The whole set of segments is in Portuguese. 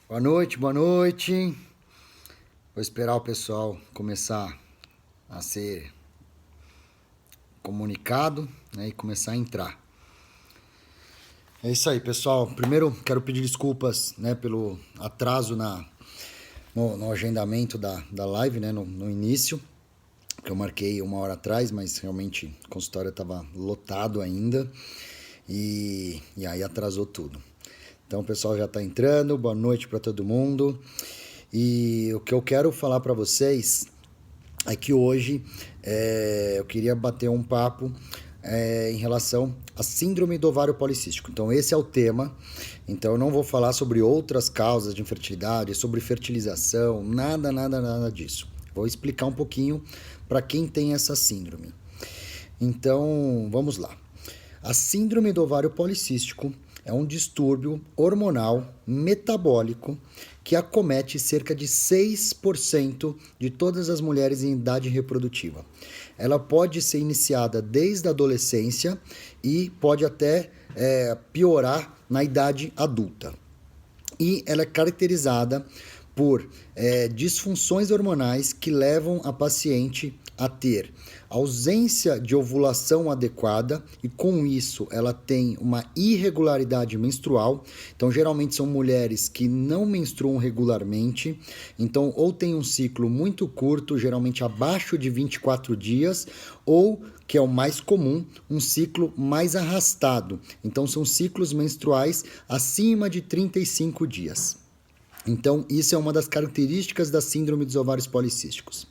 Boa noite, boa noite. Vou esperar o pessoal começar a ser comunicado, né, e começar a entrar. É isso aí, pessoal. Primeiro, quero pedir desculpas, né, pelo atraso no agendamento da live, né, no início, que eu marquei 1 hora atrás, mas realmente o consultório estava lotado ainda e aí atrasou tudo. Então, o pessoal já está entrando. Boa noite para todo mundo. E o que eu quero falar para vocês é que hoje eu queria bater um papo em relação à síndrome do ovário policístico. Então, esse é o tema. Então, eu não vou falar sobre outras causas de infertilidade, sobre fertilização, nada disso. Vou explicar um pouquinho para quem tem essa síndrome. Então, vamos lá. A síndrome do ovário policístico é um distúrbio hormonal metabólico que acomete cerca de 6% de todas as mulheres em idade reprodutiva. Ela pode ser iniciada desde a adolescência e pode até piorar na idade adulta. E ela é caracterizada por disfunções hormonais que levam a paciente a ter ausência de ovulação adequada e com isso ela tem uma irregularidade menstrual. Então geralmente são mulheres que não menstruam regularmente, então ou tem um ciclo muito curto, geralmente abaixo de 24 dias, ou, que é o mais comum, um ciclo mais arrastado. Então são ciclos menstruais acima de 35 dias. Então, isso é uma das características da síndrome dos ovários policísticos.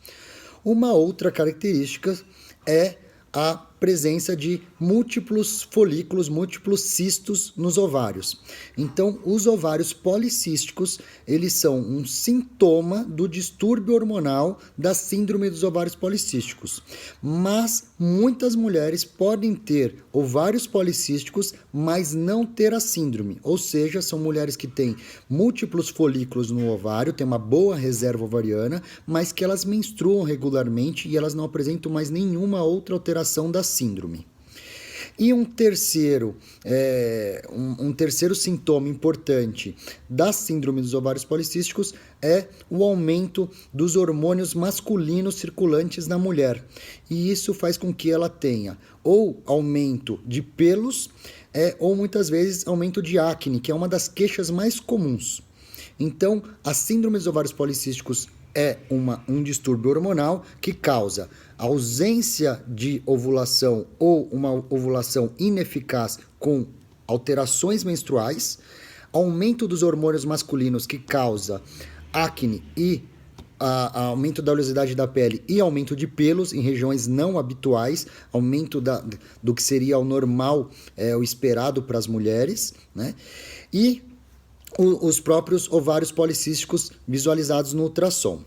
Uma outra característica é a presença de múltiplos folículos, múltiplos cistos nos ovários. Então, os ovários policísticos, eles são um sintoma do distúrbio hormonal da síndrome dos ovários policísticos. Mas muitas mulheres podem ter ovários policísticos, mas não ter a síndrome. Ou seja, são mulheres que têm múltiplos folículos no ovário, têm uma boa reserva ovariana, mas que elas menstruam regularmente e elas não apresentam mais nenhuma outra alteração da síndrome. E um terceiro sintoma importante da síndrome dos ovários policísticos é o aumento dos hormônios masculinos circulantes na mulher. E isso faz com que ela tenha ou aumento de pelos, ou muitas vezes aumento de acne, que é uma das queixas mais comuns. Então, a síndrome dos ovários policísticos é um distúrbio hormonal que causa ausência de ovulação ou uma ovulação ineficaz com alterações menstruais, aumento dos hormônios masculinos que causa acne e aumento da oleosidade da pele e aumento de pelos em regiões não habituais, aumento do que seria o normal, o esperado para as mulheres, né? E os próprios ovários policísticos visualizados no ultrassom.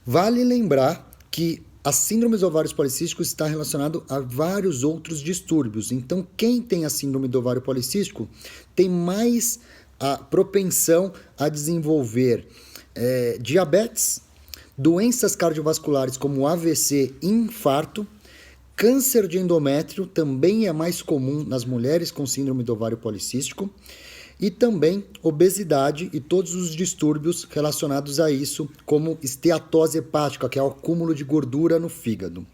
Vale lembrar que a síndrome dos ovários policísticos está relacionado a vários outros distúrbios. Então, quem tem a síndrome do ovário policístico tem mais a propensão a desenvolver diabetes, doenças cardiovasculares como AVC e infarto. Câncer de endométrio também é mais comum nas mulheres com síndrome do ovário policístico. E também obesidade e todos os distúrbios relacionados a isso, como esteatose hepática, que é o acúmulo de gordura no fígado.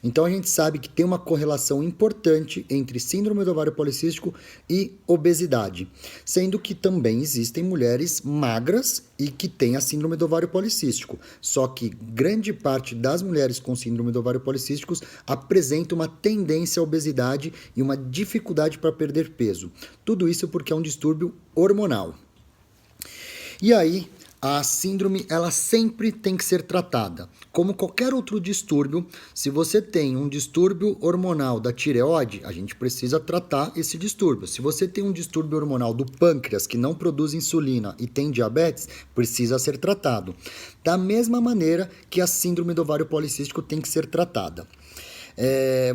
Então a gente sabe que tem uma correlação importante entre síndrome do ovário policístico e obesidade, sendo que também existem mulheres magras e que têm a síndrome do ovário policístico. Só que grande parte das mulheres com síndrome do ovário policístico apresenta uma tendência à obesidade e uma dificuldade para perder peso. Tudo isso porque é um distúrbio hormonal. E aí, a síndrome, ela sempre tem que ser tratada. Como qualquer outro distúrbio, se você tem um distúrbio hormonal da tireoide, a gente precisa tratar esse distúrbio. Se você tem um distúrbio hormonal do pâncreas, que não produz insulina e tem diabetes, precisa ser tratado. Da mesma maneira que a síndrome do ovário policístico tem que ser tratada.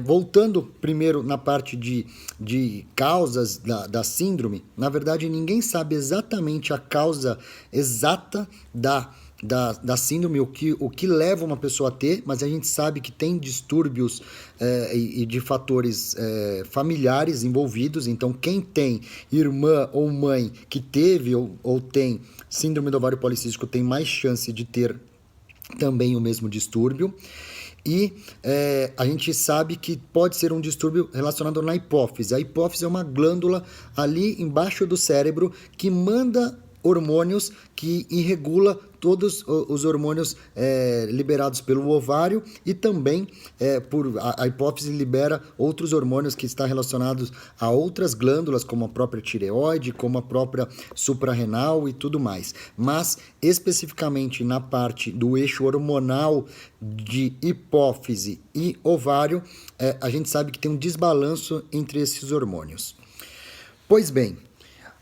Voltando primeiro na parte de causas da síndrome, na verdade ninguém sabe exatamente a causa exata da da síndrome, o que leva uma pessoa a ter, mas a gente sabe que tem distúrbios e de fatores familiares envolvidos. Então, quem tem irmã ou mãe que teve ou tem síndrome do ovário policístico tem mais chance de ter também o mesmo distúrbio. E a gente sabe que pode ser um distúrbio relacionado na hipófise. A hipófise é uma glândula ali embaixo do cérebro que manda hormônios, que regula todos os hormônios liberados pelo ovário, e também a hipófise libera outros hormônios que estão relacionados a outras glândulas, como a própria tireoide, como a própria suprarrenal e tudo mais. Mas, especificamente na parte do eixo hormonal de hipófise e ovário, a gente sabe que tem um desbalanço entre esses hormônios. Pois bem,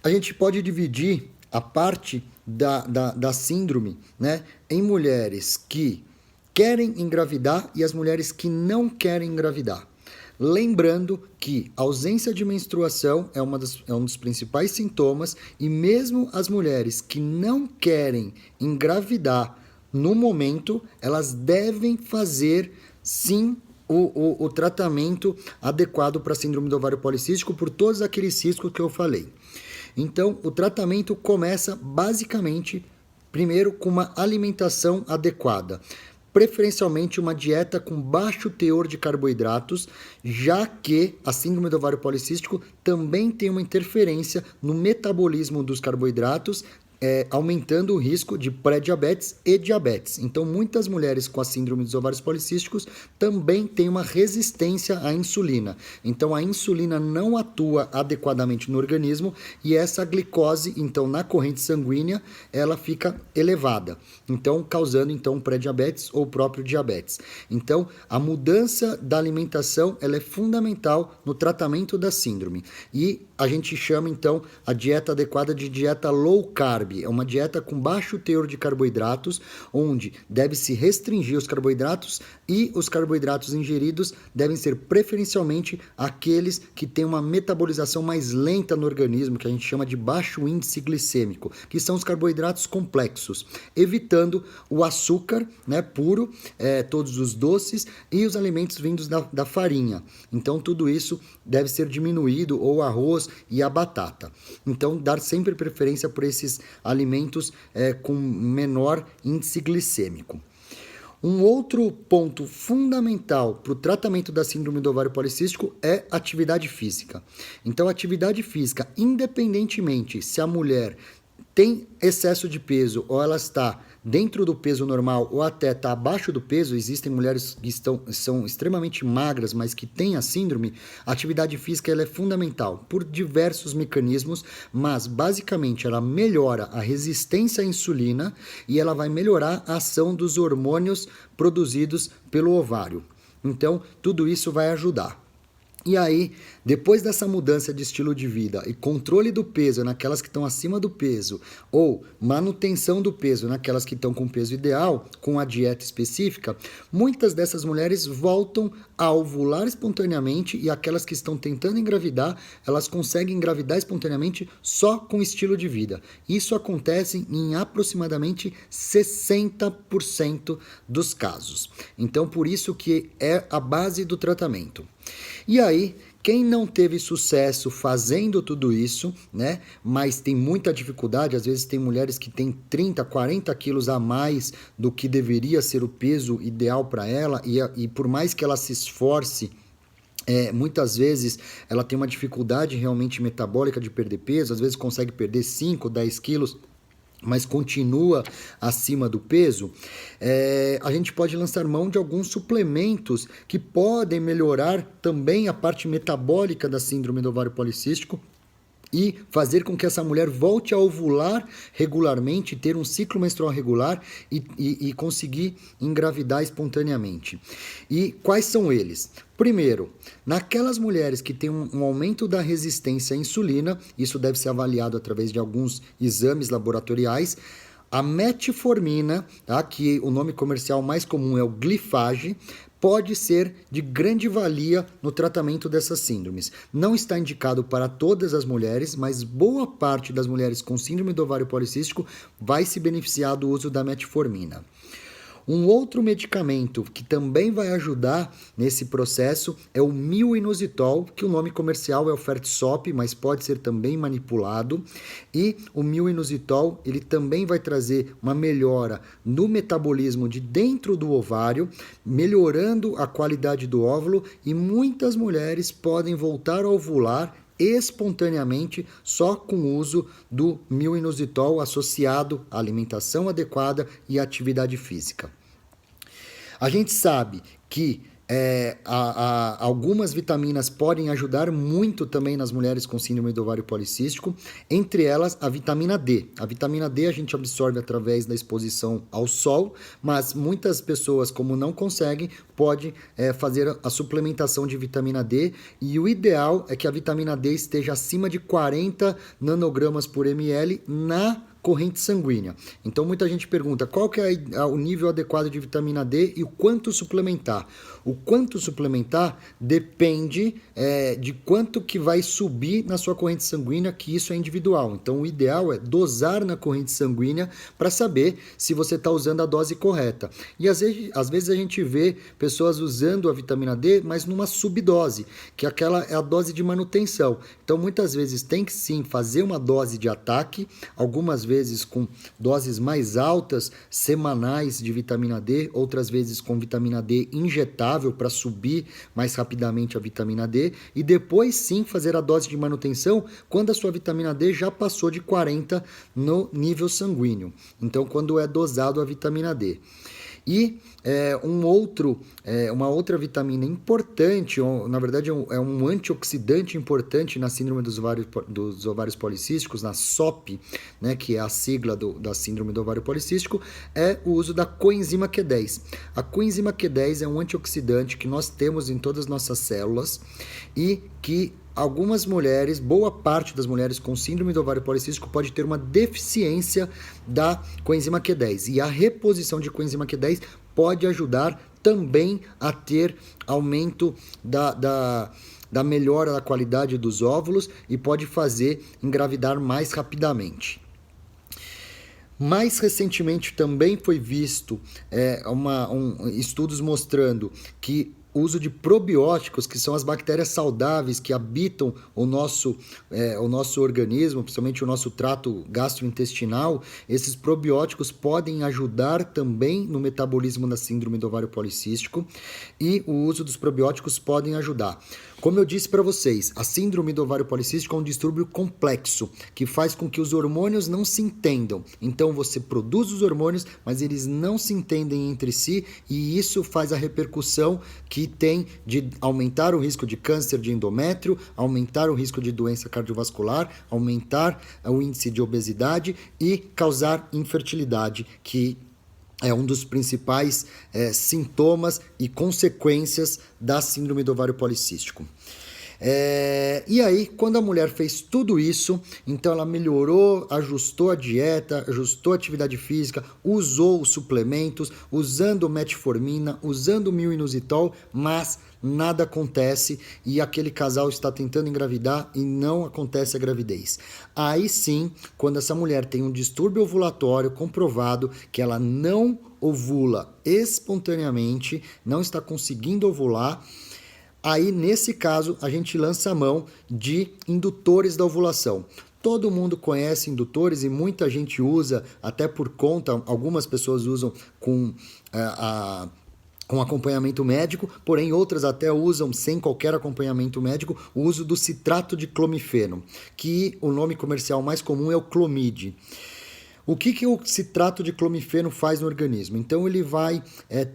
a gente pode dividir a parte da síndrome, né, em mulheres que querem engravidar e as mulheres que não querem engravidar. Lembrando que a ausência de menstruação é um dos principais sintomas, e mesmo as mulheres que não querem engravidar no momento, elas devem fazer sim o tratamento adequado para a síndrome do ovário policístico por todos aqueles riscos que eu falei. Então, o tratamento começa basicamente, primeiro, com uma alimentação adequada, preferencialmente uma dieta com baixo teor de carboidratos, já que a síndrome do ovário policístico também tem uma interferência no metabolismo dos carboidratos, aumentando o risco de pré-diabetes e diabetes. Então, muitas mulheres com a síndrome dos ovários policísticos também têm uma resistência à insulina. Então, a insulina não atua adequadamente no organismo e essa glicose, então, na corrente sanguínea, ela fica elevada, então, causando pré-diabetes ou próprio diabetes. Então, a mudança da alimentação ela é fundamental no tratamento da síndrome. E a gente chama, então, a dieta adequada de dieta low carb. É uma dieta com baixo teor de carboidratos, onde deve-se restringir os carboidratos, e os carboidratos ingeridos devem ser preferencialmente aqueles que têm uma metabolização mais lenta no organismo, que a gente chama de baixo índice glicêmico, que são os carboidratos complexos, evitando o açúcar, né, puro, todos os doces e os alimentos vindos da farinha. Então, tudo isso deve ser diminuído, ou arroz e a batata. Então, dar sempre preferência por esses alimentos com menor índice glicêmico. Um outro ponto fundamental para o tratamento da síndrome do ovário policístico é atividade física. Então, atividade física, independentemente se a mulher tem excesso de peso ou ela está dentro do peso normal ou até está abaixo do peso, existem mulheres que são extremamente magras, mas que têm a síndrome, a atividade física ela é fundamental por diversos mecanismos, mas basicamente ela melhora a resistência à insulina e ela vai melhorar a ação dos hormônios produzidos pelo ovário. Então, tudo isso vai ajudar. E aí, depois dessa mudança de estilo de vida e controle do peso naquelas que estão acima do peso, ou manutenção do peso naquelas que estão com peso ideal, com a dieta específica, muitas dessas mulheres voltam a ovular espontaneamente, e aquelas que estão tentando engravidar, elas conseguem engravidar espontaneamente só com estilo de vida. Isso acontece em aproximadamente 60% dos casos. Então, por isso que é a base do tratamento. E aí, quem não teve sucesso fazendo tudo isso, né, mas tem muita dificuldade, às vezes tem mulheres que têm 30, 40 quilos a mais do que deveria ser o peso ideal para ela, e por mais que ela se esforce, muitas vezes ela tem uma dificuldade realmente metabólica de perder peso, às vezes consegue perder 5, 10 quilos, mas continua acima do peso, a gente pode lançar mão de alguns suplementos que podem melhorar também a parte metabólica da síndrome do ovário policístico e fazer com que essa mulher volte a ovular regularmente, ter um ciclo menstrual regular e conseguir engravidar espontaneamente. E quais são eles? Primeiro, naquelas mulheres que têm um aumento da resistência à insulina, isso deve ser avaliado através de alguns exames laboratoriais, a metformina, tá, que o nome comercial mais comum é o Glifage, pode ser de grande valia no tratamento dessas síndromes. Não está indicado para todas as mulheres, mas boa parte das mulheres com síndrome do ovário policístico vai se beneficiar do uso da metformina. Um outro medicamento que também vai ajudar nesse processo é o mil-inositol, que o nome comercial é o Fertisop, mas pode ser também manipulado. E o mil-inositol, ele também vai trazer uma melhora no metabolismo de dentro do ovário, melhorando a qualidade do óvulo, e muitas mulheres podem voltar a ovular espontaneamente só com o uso do mil-inositol associado à alimentação adequada e à atividade física. A gente sabe que algumas vitaminas podem ajudar muito também nas mulheres com síndrome do ovário policístico, entre elas a vitamina D. A vitamina D a gente absorve através da exposição ao sol, mas muitas pessoas, como não conseguem, pode fazer a suplementação de vitamina D, e o ideal é que a vitamina D esteja acima de 40 nanogramas por ml na corrente sanguínea. Então muita gente pergunta qual que é o nível adequado de vitamina D e o quanto suplementar. O quanto suplementar depende de quanto que vai subir na sua corrente sanguínea, que isso é individual. Então o ideal é dosar na corrente sanguínea para saber se você está usando a dose correta. E às vezes a gente vê pessoas usando a vitamina D, mas numa subdose, que aquela é a dose de manutenção. Então muitas vezes tem que sim fazer uma dose de ataque, algumas vezes com doses mais altas, semanais de vitamina D, outras vezes com vitamina D injetável para subir mais rapidamente a vitamina D, e depois sim fazer a dose de manutenção quando a sua vitamina D já passou de 40 no nível sanguíneo. Então, quando é dosado a vitamina D. E uma outra vitamina importante, na verdade é um antioxidante importante na síndrome dos ovários policísticos, na SOP, né, que é a sigla da síndrome do ovário policístico, é o uso da coenzima Q10. A coenzima Q10 é um antioxidante que nós temos em todas as nossas células e que algumas mulheres, boa parte das mulheres com síndrome do ovário policístico pode ter uma deficiência da coenzima Q10. E a reposição de coenzima Q10 pode ajudar também a ter aumento da melhora da qualidade dos óvulos e pode fazer engravidar mais rapidamente. Mais recentemente também foi visto estudos mostrando que o uso de probióticos, que são as bactérias saudáveis que habitam o nosso organismo, principalmente o nosso trato gastrointestinal, esses probióticos podem ajudar também no metabolismo da síndrome do ovário policístico, e o uso dos probióticos podem ajudar. Como eu disse para vocês, a síndrome do ovário policístico é um distúrbio complexo, que faz com que os hormônios não se entendam. Então você produz os hormônios, mas eles não se entendem entre si, e isso faz a repercussão que tem de aumentar o risco de câncer de endométrio, aumentar o risco de doença cardiovascular, aumentar o índice de obesidade e causar infertilidade, que é um dos principais sintomas e consequências da síndrome do ovário policístico. E aí, quando a mulher fez tudo isso, então ela melhorou, ajustou a dieta, ajustou a atividade física, usou os suplementos, usando metformina, usando mil-inositol, mas nada acontece e aquele casal está tentando engravidar e não acontece a gravidez. Aí sim, quando essa mulher tem um distúrbio ovulatório comprovado, que ela não ovula espontaneamente, não está conseguindo ovular, aí nesse caso a gente lança a mão de indutores da ovulação. Todo mundo conhece indutores e muita gente usa até por conta, algumas pessoas usam com acompanhamento médico, porém outras até usam sem qualquer acompanhamento médico o uso do citrato de clomifeno, que o nome comercial mais comum é o Clomid. O que o citrato de clomifeno faz no organismo? Então ele vai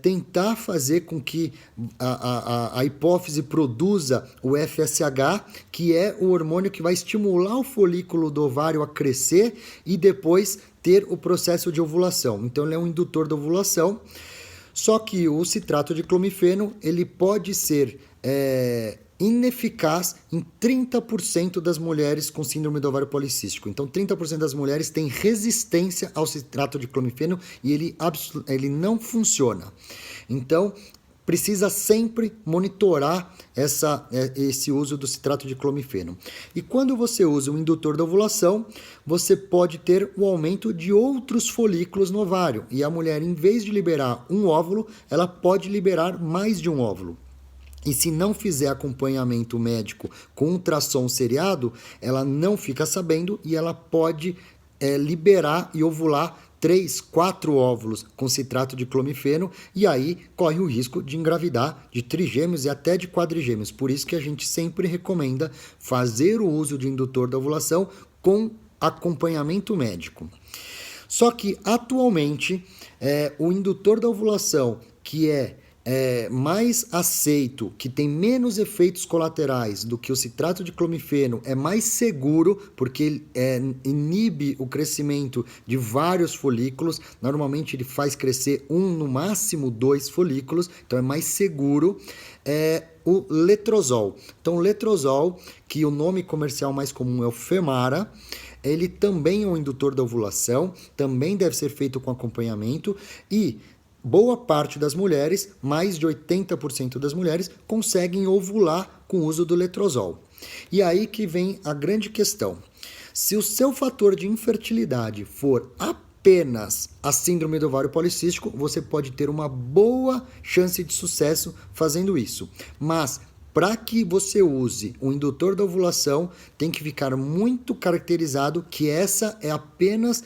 tentar fazer com que a hipófise produza o FSH, que é o hormônio que vai estimular o folículo do ovário a crescer e depois ter o processo de ovulação. Então ele é um indutor da ovulação. Só que o citrato de clomifeno ele pode ser ineficaz em 30% das mulheres com síndrome do ovário policístico. Então, 30% das mulheres têm resistência ao citrato de clomifeno e ele não funciona. Então, precisa sempre monitorar esse uso do citrato de clomifeno. E quando você usa o indutor da ovulação, você pode ter o aumento de outros folículos no ovário. E a mulher, em vez de liberar um óvulo, ela pode liberar mais de um óvulo. E se não fizer acompanhamento médico com ultrassom seriado, ela não fica sabendo e ela pode liberar e ovular 3, 4 óvulos com citrato de clomifeno e aí corre o risco de engravidar de trigêmeos e até de quadrigêmeos. Por isso que a gente sempre recomenda fazer o uso de indutor da ovulação com acompanhamento médico. Só que atualmente o indutor da ovulação, que é mais aceito, que tem menos efeitos colaterais do que o citrato de clomifeno, é mais seguro porque inibe o crescimento de vários folículos. Normalmente ele faz crescer no máximo 2 folículos, então é mais seguro. O letrozol. Então o letrozol, que o nome comercial mais comum é o Femara, ele também é um indutor da ovulação, também deve ser feito com acompanhamento e boa parte das mulheres, mais de 80% das mulheres, conseguem ovular com o uso do letrozol. E aí que vem a grande questão. Se o seu fator de infertilidade for apenas a síndrome do ovário policístico, você pode ter uma boa chance de sucesso fazendo isso. Mas para que você use o indutor da ovulação, tem que ficar muito caracterizado que essa é apenas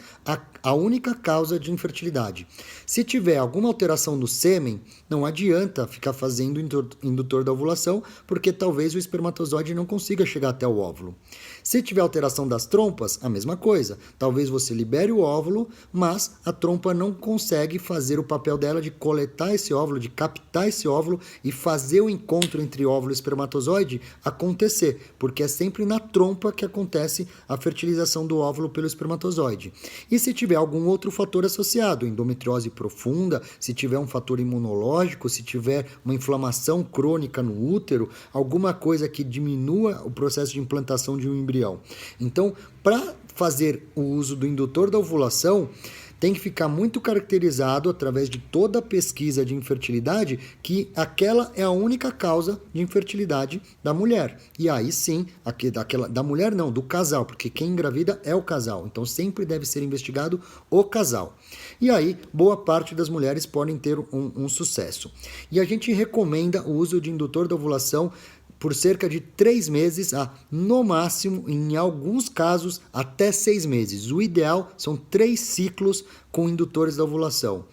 a única causa de infertilidade. Se tiver alguma alteração no sêmen, não adianta ficar fazendo indutor da ovulação, porque talvez o espermatozoide não consiga chegar até o óvulo. Se tiver alteração das trompas, a mesma coisa. Talvez você libere o óvulo, mas a trompa não consegue fazer o papel dela de coletar esse óvulo, de captar esse óvulo e fazer o encontro entre óvulo e espermatozoide acontecer, porque é sempre na trompa que acontece a fertilização do óvulo pelo espermatozoide. E se tiver algum outro fator associado, endometriose profunda, se tiver um fator imunológico, se tiver uma inflamação crônica no útero, alguma coisa que diminua o processo de implantação de um embrião. Então, para fazer o uso do indutor da ovulação, tem que ficar muito caracterizado através de toda a pesquisa de infertilidade que aquela é a única causa de infertilidade da mulher. E aí sim, da mulher não, do casal, porque quem engravida é o casal. Então sempre deve ser investigado o casal. E aí, boa parte das mulheres podem ter um sucesso. E a gente recomenda o uso de indutor da ovulação por cerca de 3 meses a, no máximo, em alguns casos, até 6 meses. O ideal são 3 ciclos com indutores da ovulação.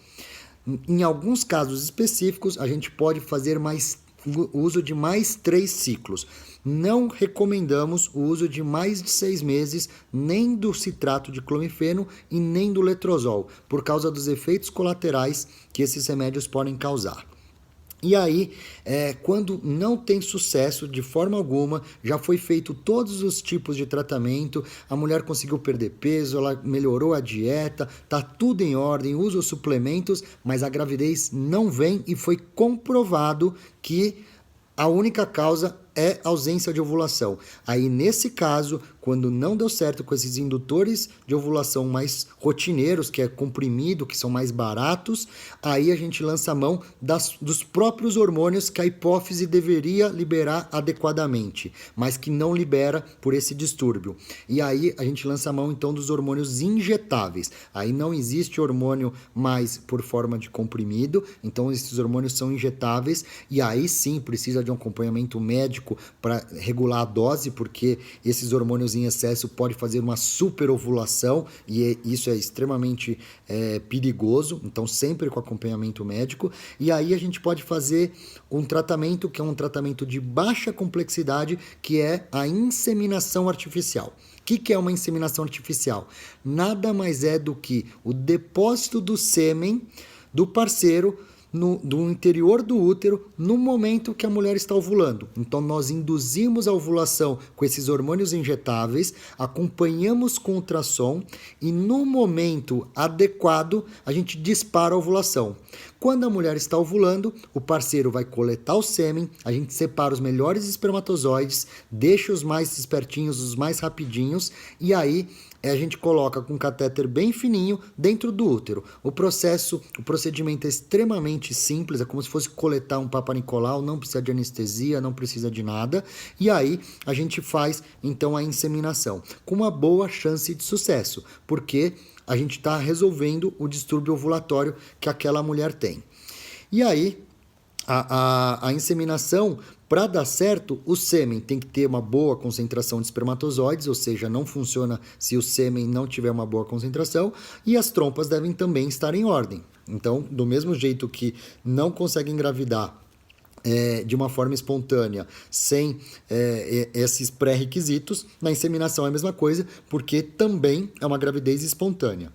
Em alguns casos específicos, a gente pode fazer o uso de mais 3 ciclos. Não recomendamos o uso de mais de 6 meses, nem do citrato de clomifeno e nem do letrozol, por causa dos efeitos colaterais que esses remédios podem causar. E aí, quando não tem sucesso de forma alguma, já foi feito todos os tipos de tratamento, a mulher conseguiu perder peso, ela melhorou a dieta, tá tudo em ordem, usa os suplementos, mas a gravidez não vem e foi comprovado que a única causa é ausência de ovulação. Aí, nesse caso, quando não deu certo com esses indutores de ovulação mais rotineiros, que é comprimido, que são mais baratos, aí a gente lança a mão dos próprios hormônios que a hipófise deveria liberar adequadamente, mas que não libera por esse distúrbio. E aí a gente lança a mão, então, dos hormônios injetáveis. Aí não existe hormônio mais por forma de comprimido, então esses hormônios são injetáveis e aí sim precisa de um acompanhamento médico para regular a dose, porque esses hormônios em excesso podem fazer uma superovulação e isso é extremamente perigoso, então sempre com acompanhamento médico. E aí a gente pode fazer um tratamento que é um tratamento de baixa complexidade, que é a inseminação artificial. O que é uma inseminação artificial? Nada mais é do que o depósito do sêmen do parceiro do interior do útero no momento que a mulher está ovulando. Então nós induzimos a ovulação com esses hormônios injetáveis, acompanhamos com ultrassom e no momento adequado a gente dispara a ovulação. Quando a mulher está ovulando, o parceiro vai coletar o sêmen, a gente separa os melhores espermatozoides, deixa os mais espertinhos, os mais rapidinhos, e aí a gente coloca com um catéter bem fininho dentro do útero. O procedimento é extremamente simples, é como se fosse coletar um Papa Nicolau, não precisa de anestesia, não precisa de nada. E aí a gente faz então a inseminação, com uma boa chance de sucesso, porque a gente está resolvendo o distúrbio ovulatório que aquela mulher tem. E aí a inseminação, para dar certo, o sêmen tem que ter uma boa concentração de espermatozoides, ou seja, não funciona se o sêmen não tiver uma boa concentração, e as trompas devem também estar em ordem. Então, do mesmo jeito que não consegue engravidar de uma forma espontânea, sem esses pré-requisitos, na inseminação é a mesma coisa, porque também é uma gravidez espontânea.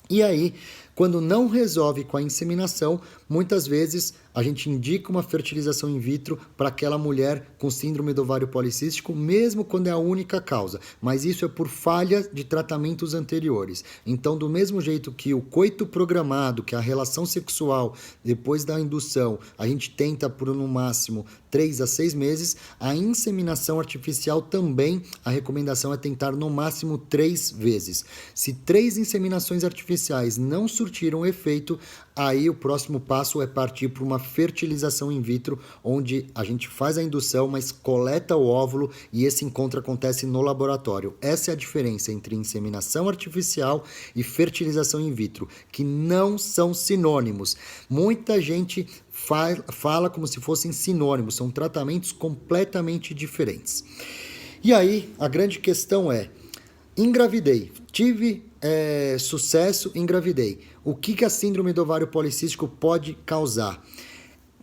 E aí, quando não resolve com a inseminação, muitas vezes a gente indica uma fertilização in vitro para aquela mulher com síndrome do ovário policístico, mesmo quando é a única causa. Mas isso é por falha de tratamentos anteriores. Então, do mesmo jeito que o coito programado, que é a relação sexual depois da indução, a gente tenta por no máximo 3 a 6 meses, a inseminação artificial também, a recomendação é tentar no máximo 3 vezes. Se 3 inseminações artificiais não surtiram efeito, aí o próximo passo é partir para uma fertilização in vitro, onde a gente faz a indução, mas coleta o óvulo e esse encontro acontece no laboratório. Essa é a diferença entre inseminação artificial e fertilização in vitro, que não são sinônimos. Muita gente fala como se fossem sinônimos, são tratamentos completamente diferentes. E aí, a grande questão é, engravidei, tive sucesso, engravidei. O que a síndrome do ovário policístico pode causar?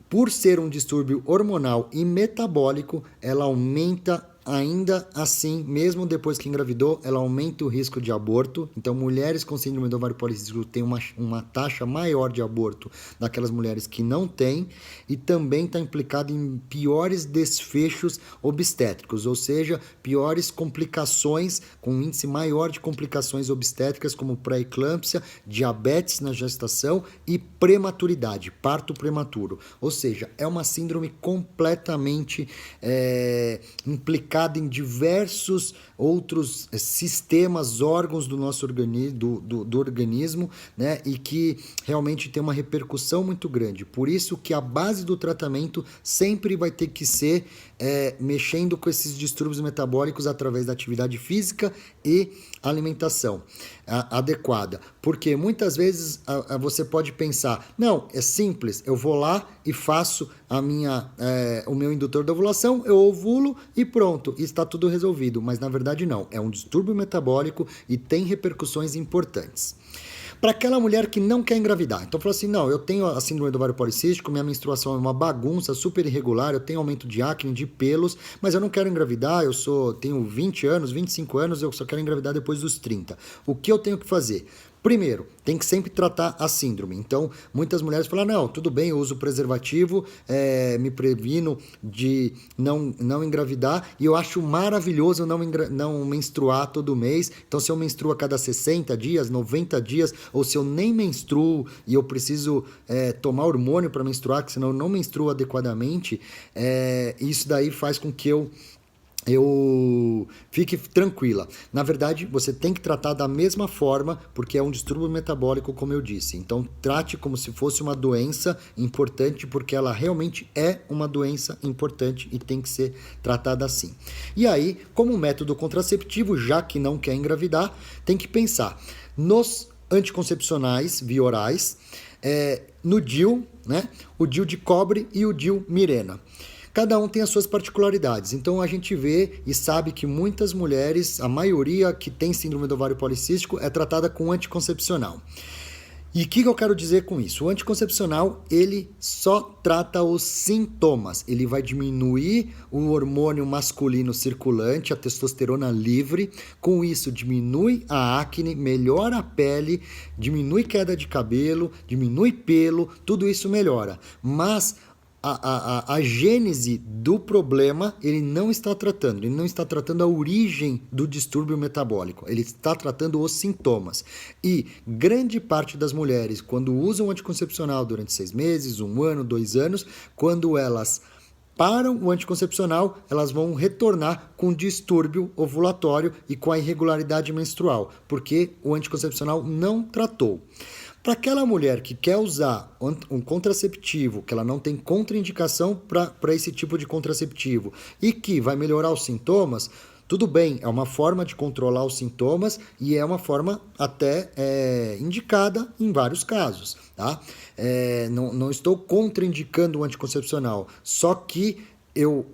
Por ser um distúrbio hormonal e metabólico, ela aumenta ainda assim, mesmo depois que engravidou, ela aumenta o risco de aborto. Então, mulheres com síndrome do ovário policístico têm uma taxa maior de aborto daquelas mulheres que não têm, e também está implicado em piores desfechos obstétricos, ou seja, piores complicações, com um índice maior de complicações obstétricas, como pré-eclâmpsia, diabetes na gestação e prematuridade, parto prematuro. Ou seja, é uma síndrome completamente implicada em diversos outros sistemas, órgãos do nosso organismo, né? E que realmente tem uma repercussão muito grande. Por isso que a base do tratamento sempre vai ter que ser mexendo com esses distúrbios metabólicos através da atividade física e alimentação adequada. Porque muitas vezes você pode pensar, não, é simples, eu vou lá e faço o meu indutor da ovulação, eu ovulo e pronto, está tudo resolvido. Mas na verdade não, é um distúrbio metabólico e tem repercussões importantes. Para aquela mulher que não quer engravidar, então fala assim, não, eu tenho a síndrome do ovário policístico, minha menstruação é uma bagunça, super irregular, eu tenho aumento de acne, de pelos, mas eu não quero engravidar, tenho 20 anos, 25 anos, eu só quero engravidar depois dos 30. O que eu tenho que fazer? Primeiro, tem que sempre tratar a síndrome. Então, muitas mulheres falam, não, tudo bem, eu uso preservativo, me previno de não engravidar, e eu acho maravilhoso não menstruar todo mês. Então, se eu menstruo a cada 60 dias, 90 dias, ou se eu nem menstruo e eu preciso tomar hormônio para menstruar, porque senão eu não menstruo adequadamente, isso daí faz com que eu fique tranquila. Na verdade, você tem que tratar da mesma forma, porque é um distúrbio metabólico, como eu disse. Então, trate como se fosse uma doença importante, porque ela realmente é uma doença importante e tem que ser tratada assim. E aí, como método contraceptivo, já que não quer engravidar, tem que pensar nos anticoncepcionais via orais, no DIU, né? O DIU de cobre e o DIU Mirena. Cada um tem as suas particularidades, então a gente vê e sabe que muitas mulheres, a maioria que tem síndrome do ovário policístico, é tratada com anticoncepcional. E o que eu quero dizer com isso? O anticoncepcional, ele só trata os sintomas. Ele vai diminuir o hormônio masculino circulante, a testosterona livre. Com isso, diminui a acne, melhora a pele, diminui queda de cabelo, diminui pelo, tudo isso melhora. Mas a gênese do problema ele não está tratando. Ele não está tratando a origem do distúrbio metabólico. Ele está tratando os sintomas. E grande parte das mulheres, quando usam anticoncepcional durante 6 meses, 1 ano, 2 anos, quando elas param o anticoncepcional, elas vão retornar com distúrbio ovulatório e com a irregularidade menstrual, porque o anticoncepcional não tratou. Para aquela mulher que quer usar um contraceptivo, que ela não tem contraindicação para esse tipo de contraceptivo e que vai melhorar os sintomas, tudo bem, é uma forma de controlar os sintomas e é uma forma até indicada em vários casos, tá? Não estou contraindicando o anticoncepcional, só que eu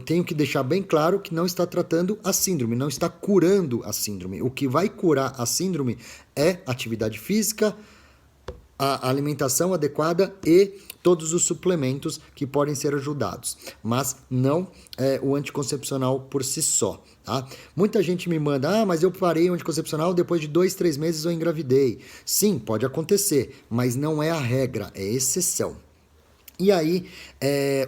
tenho que deixar bem claro que não está tratando a síndrome, não está curando a síndrome. O que vai curar a síndrome é atividade física, a alimentação adequada e todos os suplementos que podem ser ajudados, mas não o anticoncepcional por si só, tá? Muita gente me manda, mas eu parei o anticoncepcional depois de 2, 3 meses eu engravidei. Sim, pode acontecer, mas não é a regra, é exceção. E aí,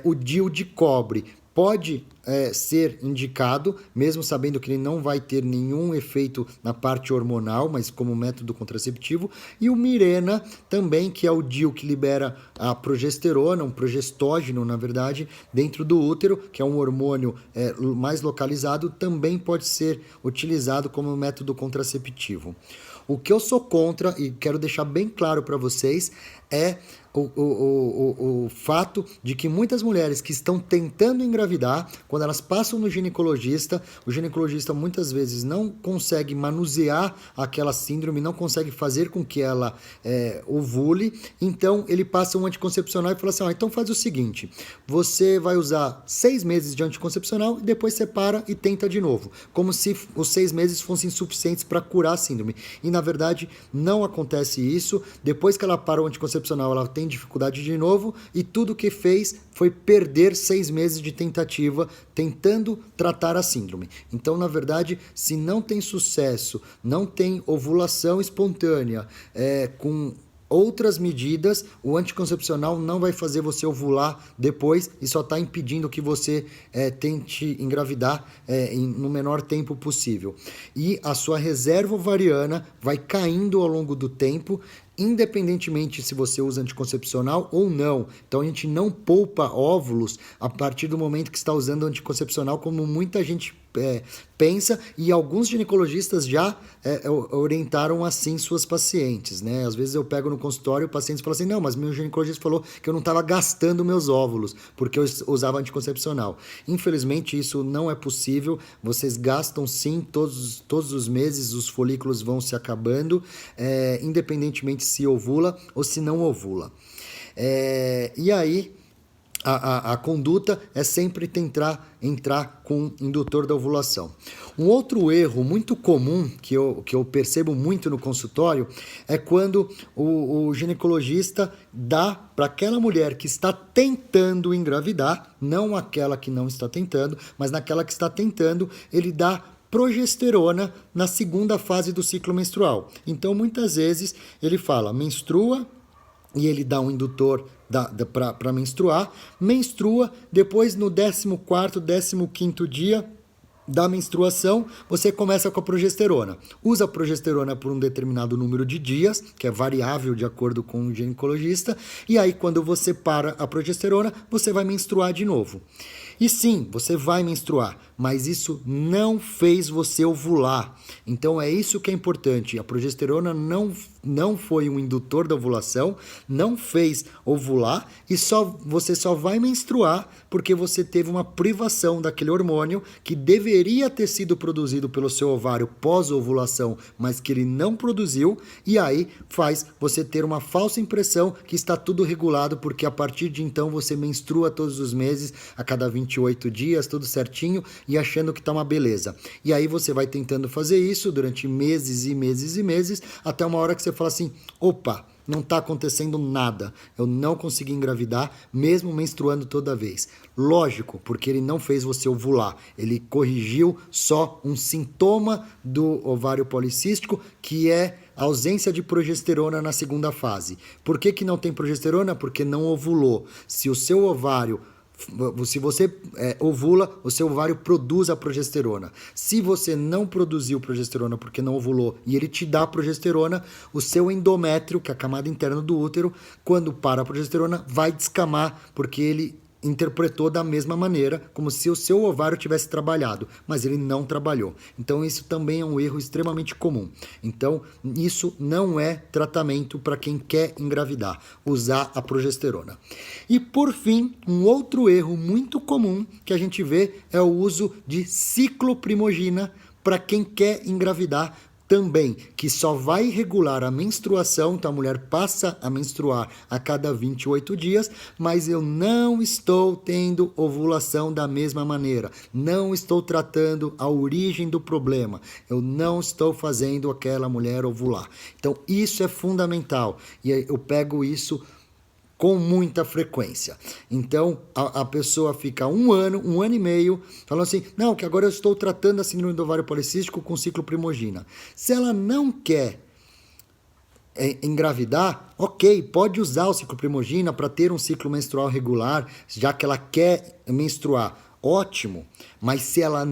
o DIU de cobre pode ser indicado, mesmo sabendo que ele não vai ter nenhum efeito na parte hormonal, mas como método contraceptivo. E o Mirena também, que é o DIU que libera a progesterona, um progestógeno, na verdade, dentro do útero, que é um hormônio mais localizado, também pode ser utilizado como método contraceptivo. O que eu sou contra, e quero deixar bem claro para vocês, é o fato de que muitas mulheres que estão tentando engravidar, quando elas passam no ginecologista, o ginecologista muitas vezes não consegue manusear aquela síndrome, não consegue fazer com que ela ovule, então ele passa um anticoncepcional e fala assim, então faz o seguinte, você vai usar 6 meses de anticoncepcional e depois você para e tenta de novo, como se os 6 meses fossem suficientes para curar a síndrome. E na verdade não acontece isso, depois que ela para o anticoncepcional, ela tem dificuldade de novo e tudo que fez foi perder 6 meses de tentativa tentando tratar a síndrome. Então, na verdade, se não tem sucesso, não tem ovulação espontânea, com outras medidas, o anticoncepcional não vai fazer você ovular depois e só está impedindo que você tente engravidar no menor tempo possível. E a sua reserva ovariana vai caindo ao longo do tempo, independentemente se você usa anticoncepcional ou não. Então a gente não poupa óvulos a partir do momento que está usando anticoncepcional, como muita gente pensa, e alguns ginecologistas já orientaram assim suas pacientes, né? Às vezes eu pego no consultório e o paciente fala assim, não, mas meu ginecologista falou que eu não estava gastando meus óvulos porque eu usava anticoncepcional. Infelizmente isso não é possível, vocês gastam sim, todos os meses os folículos vão se acabando, independentemente se ovula ou se não ovula. E aí a conduta é sempre tentar entrar com o indutor da ovulação. Um outro erro muito comum que eu percebo muito no consultório é quando o ginecologista dá para aquela mulher que está tentando engravidar, não aquela que não está tentando, mas naquela que está tentando, ele dá progesterona na segunda fase do ciclo menstrual. Então, muitas vezes, ele fala, menstrua, e ele dá um indutor para menstruar, menstrua, depois no 14º, 15º dia da menstruação, você começa com a progesterona. Usa a progesterona por um determinado número de dias, que é variável de acordo com o ginecologista, e aí quando você para a progesterona, você vai menstruar de novo. E sim, você vai menstruar, mas isso não fez você ovular. Então é isso que é importante. A progesterona não foi um indutor da ovulação, não fez ovular e você só vai menstruar porque você teve uma privação daquele hormônio que deveria ter sido produzido pelo seu ovário pós-ovulação, mas que ele não produziu, e aí faz você ter uma falsa impressão que está tudo regulado, porque a partir de então você menstrua todos os meses, a cada 28 dias, tudo certinho, e achando que está uma beleza. E aí você vai tentando fazer isso durante meses e meses e meses, até uma hora que você fala assim, opa, não está acontecendo nada, eu não consegui engravidar, mesmo menstruando toda vez. Lógico, porque ele não fez você ovular, ele corrigiu só um sintoma do ovário policístico, que é ausência de progesterona na segunda fase. Por que não tem progesterona? Porque não ovulou. Se o seu ovário, se você ovula, o seu ovário produz a progesterona. Se você não produziu progesterona porque não ovulou e ele te dá progesterona, o seu endométrio, que é a camada interna do útero, quando para a progesterona, vai descamar porque ele interpretou da mesma maneira, como se o seu ovário tivesse trabalhado, mas ele não trabalhou. Então isso também é um erro extremamente comum. Então isso não é tratamento para quem quer engravidar, usar a progesterona. E por fim, um outro erro muito comum que a gente vê é o uso de cicloprimogina para quem quer engravidar também, que só vai regular a menstruação, então a mulher passa a menstruar a cada 28 dias, mas eu não estou tendo ovulação da mesma maneira, não estou tratando a origem do problema, eu não estou fazendo aquela mulher ovular. Então isso é fundamental e eu pego isso com muita frequência. Então, a pessoa fica um ano e meio, falando assim, não, que agora eu estou tratando a síndrome do ovário policístico com cicloprimogina. Se ela não quer engravidar, ok, pode usar o cicloprimogina para ter um ciclo menstrual regular, já que ela quer menstruar, ótimo. Mas se ela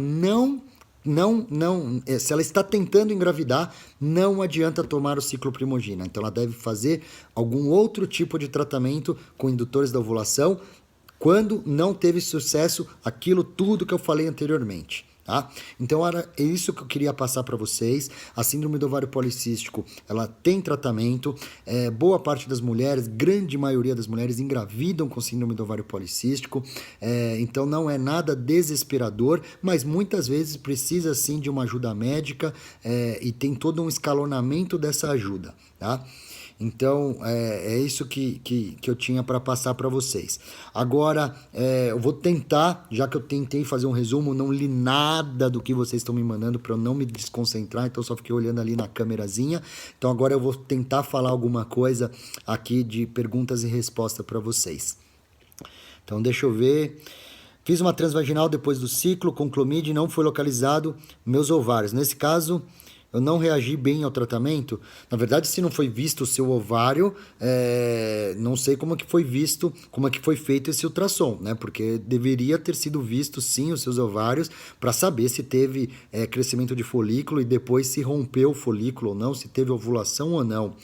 se ela está tentando engravidar, não adianta tomar o cicloprimogina. Então ela deve fazer algum outro tipo de tratamento com indutores da ovulação quando não teve sucesso aquilo tudo que eu falei anteriormente. Tá? Então era isso que eu queria passar para vocês. A síndrome do ovário policístico, ela tem tratamento. Boa parte das mulheres, grande maioria das mulheres engravidam com síndrome do ovário policístico. Então não é nada desesperador, mas muitas vezes precisa sim de uma ajuda médica e tem todo um escalonamento dessa ajuda, tá? Então, é isso que eu tinha para passar para vocês. Agora, eu vou tentar, já que eu tentei fazer um resumo, não li nada do que vocês estão me mandando para eu não me desconcentrar, então só fiquei olhando ali na câmerazinha. Então, agora eu vou tentar falar alguma coisa aqui de perguntas e respostas para vocês. Então, deixa eu ver. Fiz uma transvaginal depois do ciclo com clomide e não foi localizado meus ovários. Nesse caso, eu não reagi bem ao tratamento. Na verdade, se não foi visto o seu ovário, não sei como é que foi visto, como é que foi feito esse ultrassom, né? Porque deveria ter sido visto sim os seus ovários para saber se teve crescimento de folículo e depois se rompeu o folículo ou não, se teve ovulação ou não.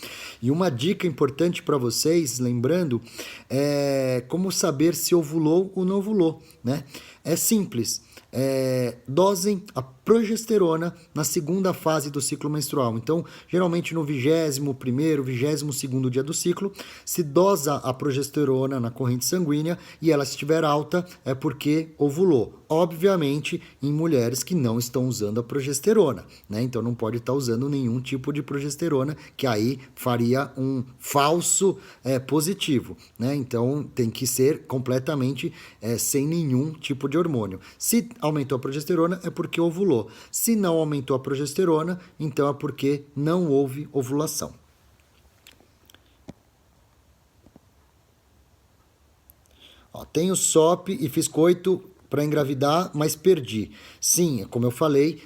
E uma dica importante para vocês, lembrando, é como saber se ovulou ou não ovulou, né? É simples. Dosem a progesterona na segunda fase do ciclo menstrual. Então, geralmente no 21º, 22º dia do ciclo, se dosa a progesterona na corrente sanguínea e ela estiver alta é porque ovulou. Obviamente, em mulheres que não estão usando a progesterona, né? Então, não pode estar usando nenhum tipo de progesterona, que aí faria um falso positivo, né? Então, tem que ser completamente sem nenhum tipo de hormônio. Se aumentou a progesterona, é porque ovulou. Se não aumentou a progesterona, então é porque não houve ovulação. Tenho SOP e fiz coito para engravidar, mas perdi. Sim, como eu falei,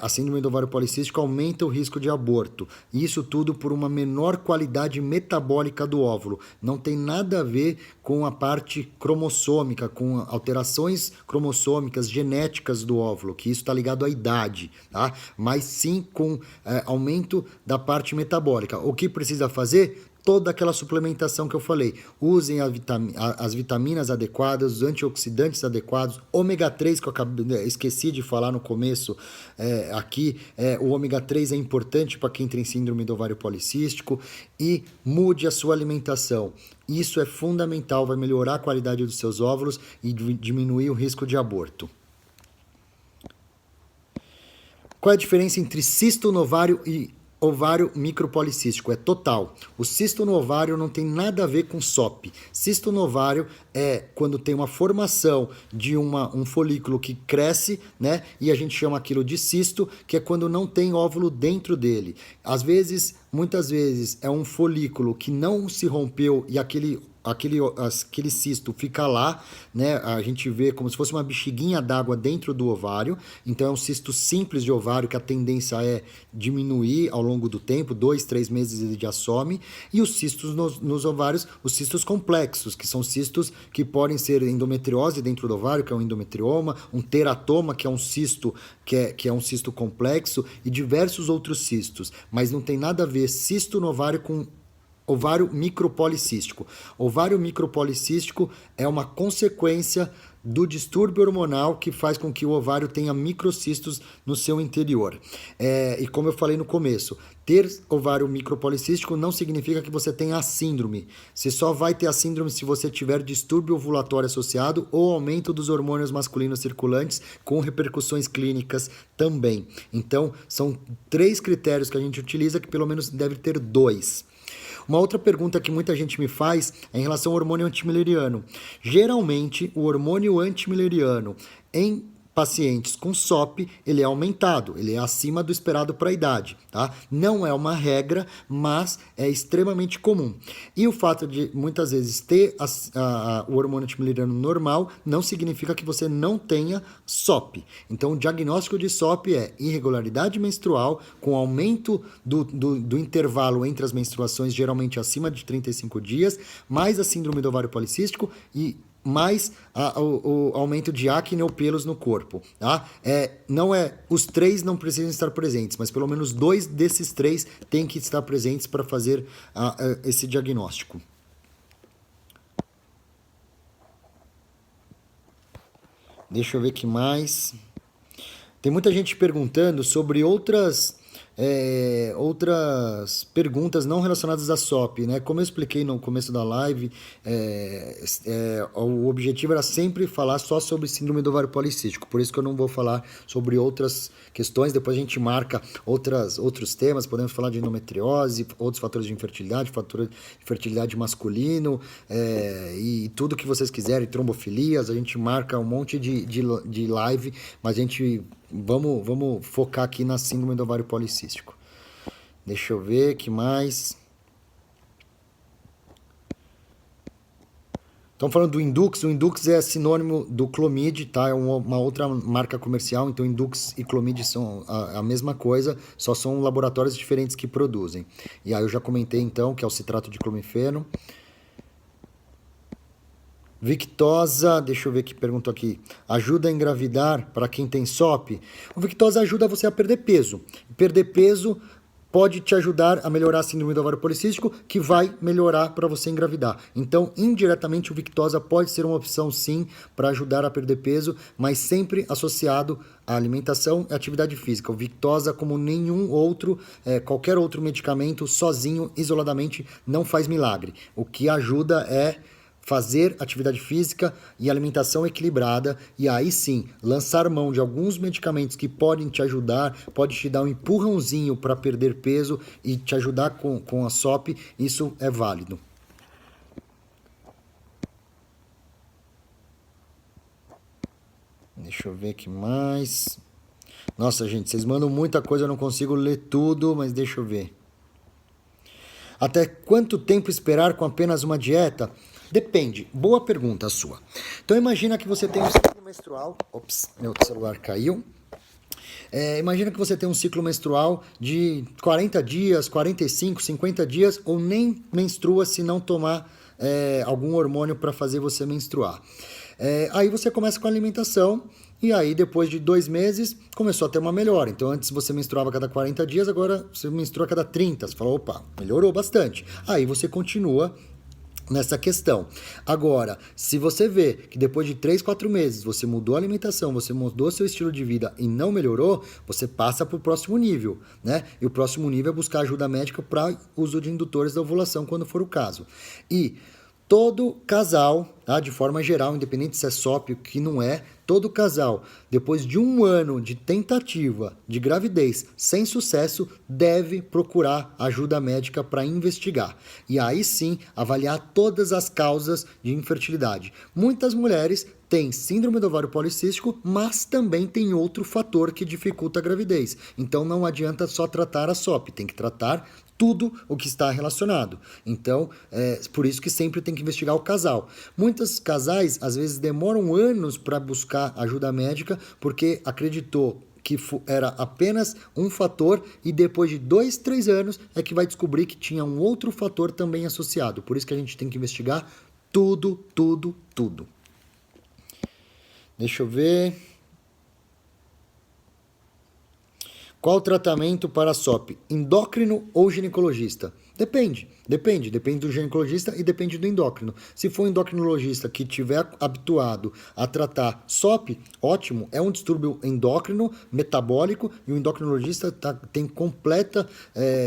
a síndrome do ovário policístico aumenta o risco de aborto. Isso tudo por uma menor qualidade metabólica do óvulo. Não tem nada a ver com a parte cromossômica, com alterações cromossômicas, genéticas do óvulo, que isso está ligado à idade, tá? Mas sim com aumento da parte metabólica. O que precisa fazer? Toda aquela suplementação que eu falei. Usem as vitaminas adequadas, os antioxidantes adequados, ômega 3, que eu esqueci de falar no começo aqui. O ômega 3 é importante para quem tem síndrome do ovário policístico. E mude a sua alimentação. Isso é fundamental, vai melhorar a qualidade dos seus óvulos e diminuir o risco de aborto. Qual é a diferença entre cisto no ovário e ovário micropolicístico? É total. O cisto no ovário não tem nada a ver com SOP. Cisto no ovário é quando tem uma formação de um folículo que cresce, né? E a gente chama aquilo de cisto, que é quando não tem óvulo dentro dele. Muitas vezes, é um folículo que não se rompeu e aquele aquele cisto fica lá, né? A gente vê como se fosse uma bexiguinha d'água dentro do ovário. Então é um cisto simples de ovário que a tendência é diminuir ao longo do tempo, 2, 3 meses ele já some. E os cistos nos ovários, os cistos complexos, que são cistos que podem ser endometriose dentro do ovário, que é um endometrioma, um teratoma, que é um cisto que é um cisto complexo, e diversos outros cistos. Mas não tem nada a ver cisto no ovário com ovário micropolicístico. Ovário micropolicístico é uma consequência do distúrbio hormonal que faz com que o ovário tenha microcistos no seu interior. E como eu falei no começo, ter ovário micropolicístico não significa que você tenha a síndrome. Você só vai ter a síndrome se você tiver distúrbio ovulatório associado ou aumento dos hormônios masculinos circulantes, com repercussões clínicas também. Então, são 3 critérios que a gente utiliza, que pelo menos deve ter 2. Uma outra pergunta que muita gente me faz é em relação ao hormônio antimileriano. Geralmente, o hormônio antimileriano em pacientes com SOP, ele é aumentado, ele é acima do esperado para a idade, tá? Não é uma regra, mas é extremamente comum. E o fato de muitas vezes ter o hormônio antimileriano normal não significa que você não tenha SOP. Então, o diagnóstico de SOP é irregularidade menstrual com aumento do intervalo entre as menstruações, geralmente acima de 35 dias, mais a síndrome do ovário policístico e mais o aumento de acne ou pelos no corpo, tá? Os 3 não precisam estar presentes, mas pelo menos 2 desses 3 têm que estar presentes para fazer esse diagnóstico. Deixa eu ver o que mais. Tem muita gente perguntando sobre outras perguntas não relacionadas à SOP, né? Como eu expliquei no começo da live, o objetivo era sempre falar só sobre síndrome do ovário policístico, por isso que eu não vou falar sobre outras questões. Depois a gente marca outros temas, podemos falar de endometriose, outros fatores de infertilidade, fator de fertilidade masculino, e tudo que vocês quiserem, trombofilias, a gente marca um monte de live, mas a gente... Vamos focar aqui na síndrome do ovário policístico. Deixa eu ver, que mais? Estão falando do Indux. O Indux é sinônimo do Clomid, tá? É uma outra marca comercial. Então, Indux e Clomid são a mesma coisa, só são laboratórios diferentes que produzem. E aí eu já comentei, então, que é o citrato de clomifeno. Victosa, deixa eu ver que perguntou aqui, ajuda a engravidar para quem tem SOP? O Victosa ajuda você a perder peso. Perder peso pode te ajudar a melhorar a síndrome do ovário policístico, que vai melhorar para você engravidar. Então, indiretamente, o Victosa pode ser uma opção, sim, para ajudar a perder peso, mas sempre associado à alimentação e atividade física. O Victosa, como nenhum outro, qualquer outro medicamento, sozinho, isoladamente, não faz milagre. O que ajuda é fazer atividade física e alimentação equilibrada, e aí sim, lançar mão de alguns medicamentos que podem te ajudar, pode te dar um empurrãozinho para perder peso e te ajudar com a SOP, isso é válido. Deixa eu ver aqui mais. Nossa, gente, vocês mandam muita coisa, eu não consigo ler tudo, mas deixa eu ver. Até quanto tempo esperar com apenas uma dieta? Depende. Boa pergunta a sua. Então, imagina que você tem um ciclo menstrual... Ops, meu celular caiu. Imagina que você tem um ciclo menstrual de 40 dias, 45, 50 dias, ou nem menstrua se não tomar algum hormônio para fazer você menstruar. Aí você começa com a alimentação, e aí depois de 2 meses começou a ter uma melhora. Então antes você menstruava a cada 40 dias, agora você menstrua a cada 30. Você fala, opa, melhorou bastante. Aí você continua nessa questão. Agora, se você vê que depois de 3, 4 meses você mudou a alimentação, você mudou seu estilo de vida e não melhorou, você passa para o próximo nível, né? E o próximo nível é buscar ajuda médica para uso de indutores da ovulação, quando for o caso. E todo casal, tá? De forma geral, independente se é SOP ou que não é, todo casal, depois de 1 ano de tentativa de gravidez sem sucesso, deve procurar ajuda médica para investigar. E aí sim, avaliar todas as causas de infertilidade. Muitas mulheres tem síndrome do ovário policístico, mas também tem outro fator que dificulta a gravidez. Então não adianta só tratar a SOP, tem que tratar tudo o que está relacionado. Então, por isso que sempre tem que investigar o casal. Muitos casais, às vezes, demoram anos para buscar ajuda médica porque acreditou que era apenas um fator e depois de 2, 3 anos é que vai descobrir que tinha um outro fator também associado. Por isso que a gente tem que investigar tudo, tudo, tudo. Deixa eu ver. Qual o tratamento para a SOP? Endócrino ou ginecologista? Depende do ginecologista e depende do endócrino. Se for um endocrinologista que estiver habituado a tratar SOP, ótimo, é um distúrbio endócrino, metabólico, e o endocrinologista tem completa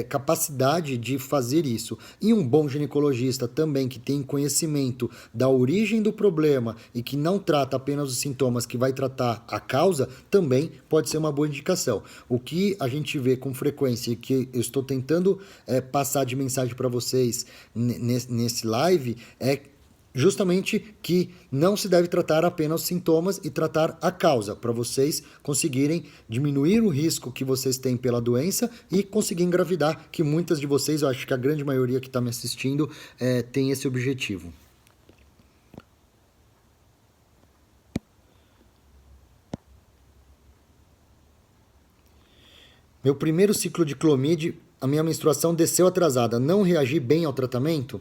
capacidade de fazer isso. E um bom ginecologista também, que tem conhecimento da origem do problema e que não trata apenas os sintomas, que vai tratar a causa, também pode ser uma boa indicação. O que a gente vê com frequência, e que eu estou tentando passar de mensagem para vocês nesse live, é justamente que não se deve tratar apenas os sintomas e tratar a causa, para vocês conseguirem diminuir o risco que vocês têm pela doença e conseguir engravidar, que muitas de vocês, eu acho que a grande maioria que está me assistindo, tem esse objetivo. Meu primeiro ciclo de Clomid, a minha menstruação desceu atrasada, não reagi bem ao tratamento?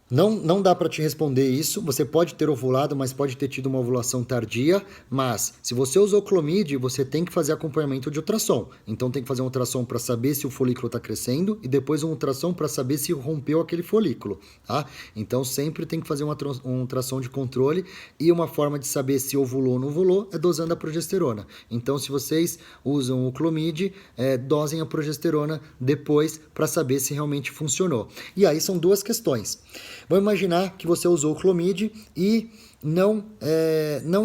Não dá para te responder isso. Você pode ter ovulado, mas pode ter tido uma ovulação tardia. Mas se você usou Clomid, você tem que fazer acompanhamento de ultrassom. Então tem que fazer um ultrassom para saber se o folículo está crescendo e depois um ultrassom para saber se rompeu aquele folículo. Tá? Então sempre tem que fazer um ultrassom de controle, e uma forma de saber se ovulou ou não ovulou é dosando a progesterona. Então se vocês usam o Clomid, dosem a progesterona depois para saber se realmente funcionou. E aí são duas questões. Vamos imaginar que você usou o Clomid e não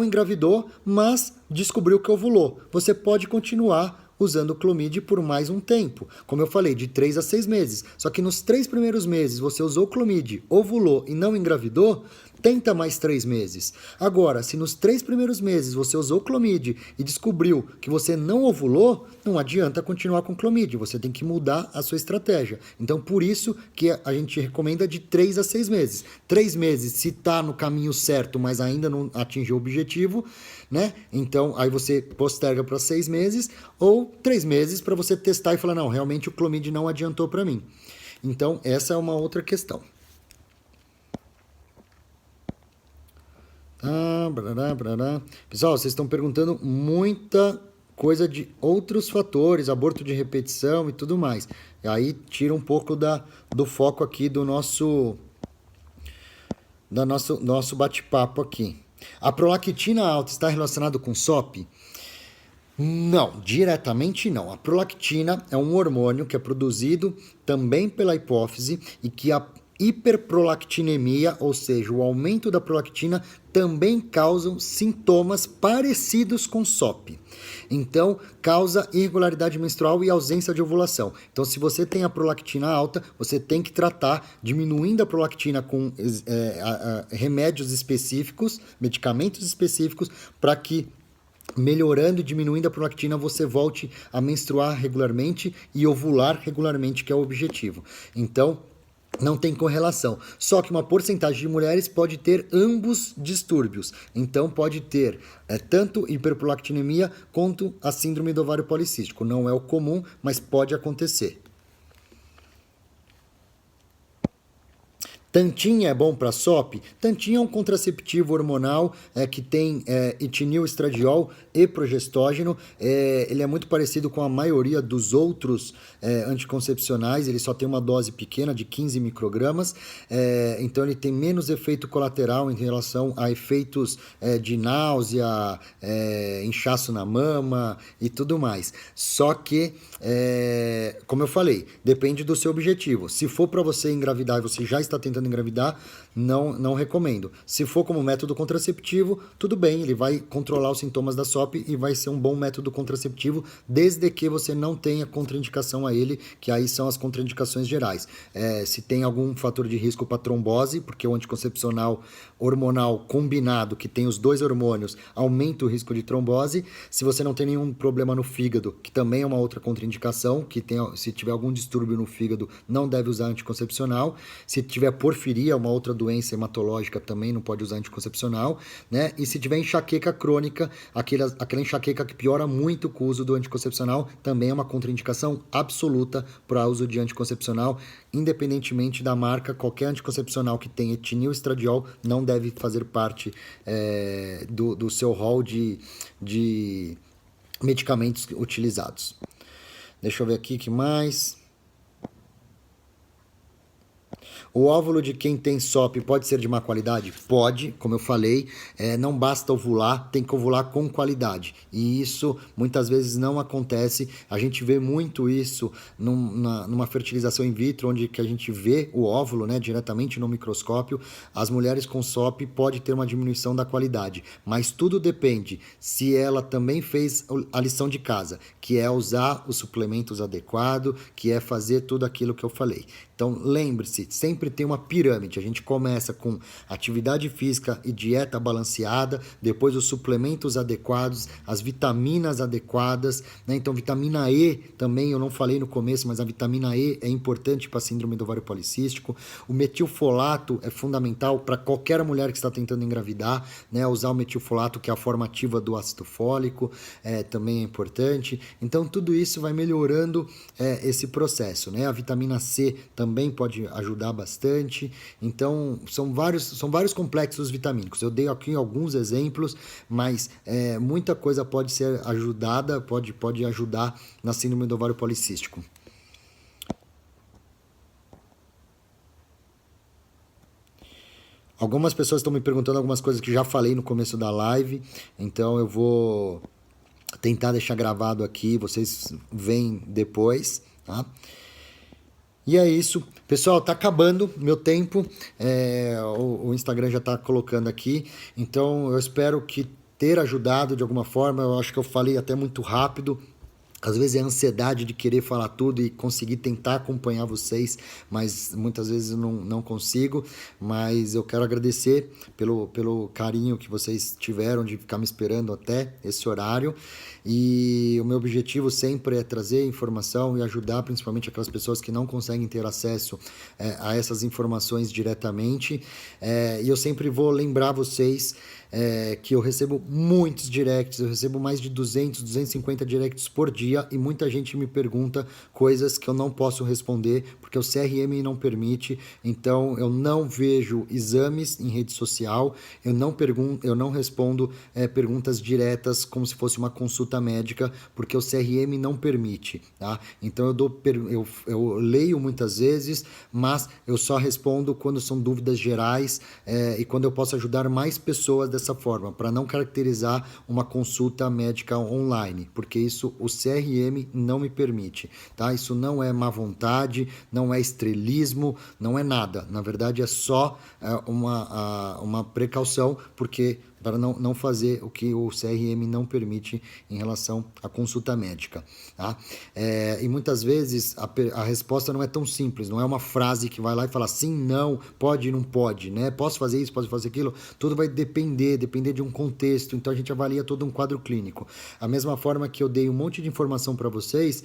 engravidou, mas descobriu que ovulou. Você pode continuar usando o Clomid por mais um tempo. Como eu falei, de 3 a 6 meses. Só que nos 3 primeiros meses você usou o Clomid, ovulou e não engravidou, tenta mais 3 meses. Agora, se nos 3 primeiros meses você usou o Clomid e descobriu que você não ovulou, não adianta continuar com o Clomid, você tem que mudar a sua estratégia. Então, por isso que a gente recomenda de 3 a 6 meses. 3 meses, se está no caminho certo, mas ainda não atingiu o objetivo, né? Então, aí você posterga para 6 meses, ou 3 meses para você testar e falar, não, realmente o Clomid não adiantou para mim. Então, essa é uma outra questão. Pessoal, vocês estão perguntando muita coisa de outros fatores, aborto de repetição e tudo mais. E aí tira um pouco do foco aqui do nosso bate-papo aqui. A prolactina alta está relacionada com SOP? Não, diretamente não. A prolactina é um hormônio que é produzido também pela hipófise e que a hiperprolactinemia, ou seja, o aumento da prolactina, também causam sintomas parecidos com SOP. Então, causa irregularidade menstrual e ausência de ovulação. Então, se você tem a prolactina alta, você tem que tratar diminuindo a prolactina com remédios específicos, medicamentos específicos, para que, melhorando e diminuindo a prolactina, você volte a menstruar regularmente e ovular regularmente, que é o objetivo. Então, não tem correlação. Só que uma porcentagem de mulheres pode ter ambos distúrbios. Então pode ter tanto hiperprolactinemia quanto a síndrome do ovário policístico. Não é o comum, mas pode acontecer. Tantinha é bom para SOP? Tantinha é um contraceptivo hormonal que tem etinil, estradiol e progestógeno. Ele é muito parecido com a maioria dos outros anticoncepcionais. Ele só tem uma dose pequena de 15 microgramas. Então ele tem menos efeito colateral em relação a efeitos de náusea, inchaço na mama e tudo mais. Só que, como eu falei, depende do seu objetivo. Se for para você engravidar e você já está tentando tentando engravidar, não recomendo. Se for como método contraceptivo, tudo bem, ele vai controlar os sintomas da SOP e vai ser um bom método contraceptivo, desde que você não tenha contraindicação a ele, que aí são as contraindicações gerais. Se tem algum fator de risco para trombose, porque o anticoncepcional hormonal combinado, que tem os dois hormônios, aumenta o risco de trombose. Se você não tem nenhum problema no fígado, que também é uma outra contraindicação, se tiver algum distúrbio no fígado, não deve usar anticoncepcional. Se tiver porfiria, uma outra doença hematológica, também não pode usar anticoncepcional, né? E se tiver enxaqueca crônica, aquela enxaqueca que piora muito com o uso do anticoncepcional, também é uma contraindicação absoluta para o uso de anticoncepcional, independentemente da marca. Qualquer anticoncepcional que tenha etinil estradiol não deve fazer parte do seu rol de medicamentos utilizados. Deixa eu ver aqui o que mais. O óvulo de quem tem SOP pode ser de má qualidade? Pode, como eu falei, não basta ovular, tem que ovular com qualidade. E isso muitas vezes não acontece. A gente vê muito isso numa fertilização in vitro, onde que a gente vê o óvulo, né, diretamente no microscópio. As mulheres com SOP pode ter uma diminuição da qualidade, mas tudo depende se ela também fez a lição de casa, que é usar os suplementos adequados, que é fazer tudo aquilo que eu falei. Então, lembre-se, sempre tem uma pirâmide. A gente começa com atividade física e dieta balanceada, depois os suplementos adequados, as vitaminas adequadas, né? Então, vitamina E também, eu não falei no começo, mas a vitamina E é importante para a síndrome do ovário policístico. O metilfolato é fundamental para qualquer mulher que está tentando engravidar, né? Usar o metilfolato, que é a forma ativa do ácido fólico, também é importante. Então, tudo isso vai melhorando esse processo, né? A vitamina C também pode ajudar bastante. Então, são vários complexos vitamínicos. Eu dei aqui alguns exemplos, mas muita coisa pode ser ajudada, pode ajudar na síndrome do ovário policístico. Algumas pessoas estão me perguntando algumas coisas que já falei no começo da live, então eu vou tentar deixar gravado aqui, vocês veem depois, tá? E é isso. Pessoal, tá acabando meu tempo. O Instagram já tá colocando aqui. Então, eu espero que ter ajudado de alguma forma. Eu acho que eu falei até muito rápido. Às vezes é a ansiedade de querer falar tudo e conseguir tentar acompanhar vocês, mas muitas vezes eu não consigo. Mas eu quero agradecer pelo carinho que vocês tiveram de ficar me esperando até esse horário. E o meu objetivo sempre é trazer informação e ajudar principalmente aquelas pessoas que não conseguem ter acesso a essas informações diretamente. E eu sempre vou lembrar vocês que eu recebo muitos directs, eu recebo mais de 200, 250 directs por dia e muita gente me pergunta coisas que eu não posso responder porque o CRM não permite. Então eu não vejo exames em rede social, eu não respondo perguntas diretas como se fosse uma consulta médica, porque o CRM não permite, tá? Então eu leio muitas vezes, mas eu só respondo quando são dúvidas gerais e quando eu posso ajudar mais pessoas dessa forma, para não caracterizar uma consulta médica online, porque isso o CRM não me permite, tá? Isso não é má vontade, não é estrelismo, não é nada. Na verdade, é só uma precaução, porque para não fazer o que o CRM não permite em relação à consulta médica, tá? E muitas vezes a resposta não é tão simples, não é uma frase que vai lá e fala sim, não, pode, não pode, né? Posso fazer isso, posso fazer aquilo? Tudo vai depender de um contexto, então a gente avalia todo um quadro clínico. A mesma forma que eu dei um monte de informação para vocês,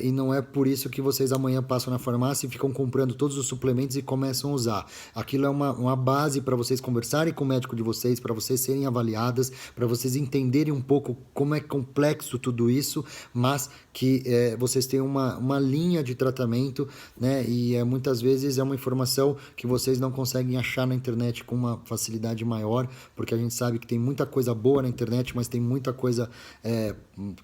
e não é por isso que vocês amanhã passam na farmácia e ficam comprando todos os suplementos e começam a usar. Aquilo é uma base para vocês conversarem com o médico de vocês, para vocês serem avaliadas, para vocês entenderem um pouco como é complexo tudo isso, mas que vocês têm uma linha de tratamento, né? E muitas vezes é uma informação que vocês não conseguem achar na internet com uma facilidade maior, porque a gente sabe que tem muita coisa boa na internet, mas tem muita coisa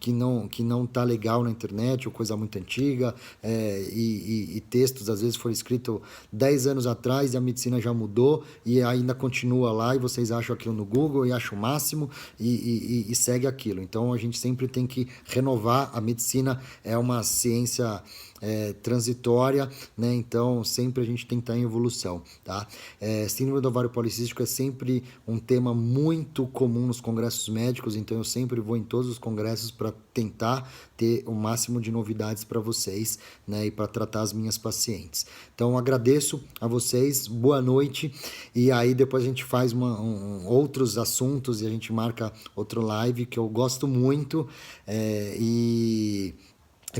que não tá legal na internet, ou coisa muito antiga, e textos às vezes foram escritos 10 anos atrás e a medicina já mudou e ainda continua lá e vocês acham aquilo no Google e acham o máximo e segue aquilo. Então a gente sempre tem que renovar. A medicina é uma ciência transitória, né? Então sempre a gente tem que estar em evolução, tá? Síndrome do ovário policístico é sempre um tema muito comum nos congressos médicos, então eu sempre vou em todos os congressos para tentar ter o máximo de novidades para vocês, né? E para tratar as minhas pacientes. Então agradeço a vocês, boa noite, e aí depois a gente faz outros assuntos e a gente marca outro live que eu gosto muito, e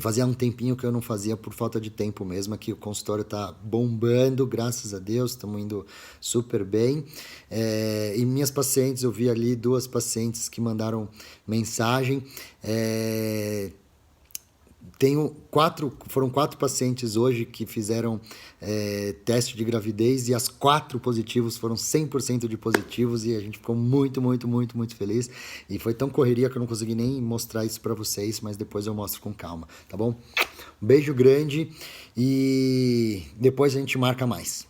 fazia um tempinho que eu não fazia por falta de tempo mesmo. Aqui o consultório tá bombando, graças a Deus, estamos indo super bem. E minhas pacientes, eu vi ali 2 pacientes que mandaram mensagem. Foram 4 pacientes hoje que fizeram teste de gravidez e as 4 positivos foram 100% de positivos e a gente ficou muito, muito, muito, muito feliz. E foi tão correria que eu não consegui nem mostrar isso para vocês, mas depois eu mostro com calma, tá bom? Um beijo grande e depois a gente marca mais.